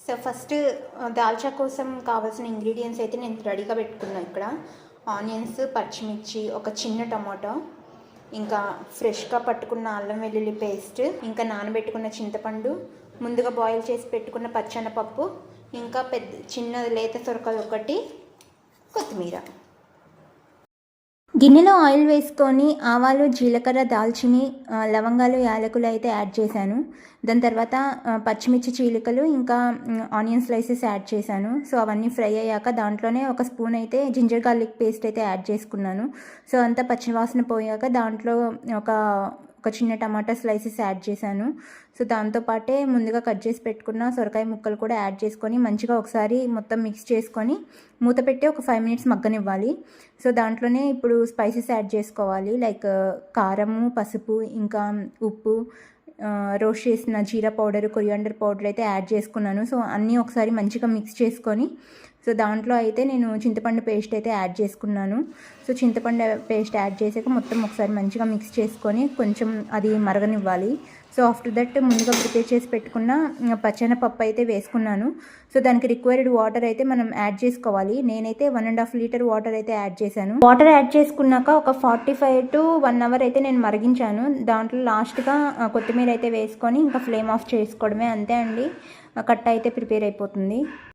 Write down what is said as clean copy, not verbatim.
So first dalcha కోసం కావాల్సిన ingredients అయితే నేను రెడీగా పెట్టుకున్నాను. ఇక్కడ ఆనియన్స్, పచ్చిమిర్చి, ఒక చిన్న టమాటో, ఇంకా ఫ్రెష్గా పట్టుకున్న అల్లం వెల్లుల్లి పేస్ట్, ఇంకా నానబెట్టుకున్న చింతపండు, ముందుగా బాయిల్ చేసి పెట్టుకున్న పచ్చెనపప్పు, ఇంకా చిన్న లేత సొరకాయ ఒకటి, కొత్తిమీర. గిన్నెలో ఆయిల్ వేసుకొని ఆవాలు, జీలకర్ర, దాల్చిని, లవంగాలు, యాలకులు అయితే యాడ్ చేశాను. దాని తర్వాత పచ్చిమిర్చి చీలికలు, ఇంకా ఆనియన్ స్లైసెస్ యాడ్ చేశాను. సో అవన్నీ ఫ్రై అయ్యాక దాంట్లోనే ఒక స్పూన్ అయితే జింజర్ గార్లిక్ పేస్ట్ అయితే యాడ్ చేసుకున్నాను. సో అంతా పచ్చివాసన పోయాక దాంట్లో ఒక చిన్న టమాటా స్లైసెస్ యాడ్ చేశాను. సో దాంతోపాటే ముందుగా కట్ చేసి పెట్టుకున్న సొరకాయ ముక్కలు కూడా యాడ్ చేసుకొని మంచిగా ఒకసారి మొత్తం మిక్స్ చేసుకొని మూత పెట్టి ఒక 5 మినిట్స్ మగ్గనివ్వాలి. సో దాంట్లోనే ఇప్పుడు స్పైసెస్ యాడ్ చేసుకోవాలి. లైక్ కారము, పసుపు, ఇంకా ఉప్పు, రోస్ట్ చేసిన జీరా పౌడర్, కొరియాండర్ పౌడర్ అయితే యాడ్ చేసుకున్నాను. సో అన్నీ ఒకసారి మంచిగా మిక్స్ చేసుకొని సో దాంట్లో అయితే నేను చింతపండు పేస్ట్ అయితే యాడ్ చేసుకున్నాను. సో చింతపండు పేస్ట్ యాడ్ చేసాక మొత్తం ఒకసారి మంచిగా మిక్స్ చేసుకొని కొంచెం అది మరగనివ్వాలి. సో ఆఫ్టర్ దట్ ముందుగా ప్రిపేర్ చేసి పెట్టుకున్న పచ్చెనపప్పు అయితే వేసుకున్నాను. సో దానికి రిక్వైర్డ్ వాటర్ అయితే మనం యాడ్ చేసుకోవాలి. నేనైతే 1.5 లీటర్ వాటర్ అయితే యాడ్ చేశాను. వాటర్ యాడ్ చేసుకున్నాక ఒక 45 to 1 అవర్ అయితే నేను మరిగించాను. దాంట్లో లాస్ట్గా కొత్తిమీర అయితే వేసుకొని ఇంకా ఫ్లేమ్ ఆఫ్ చేసుకోవడమే, అంతే అండి. కట్ట అయితే ప్రిపేర్ అయిపోతుంది.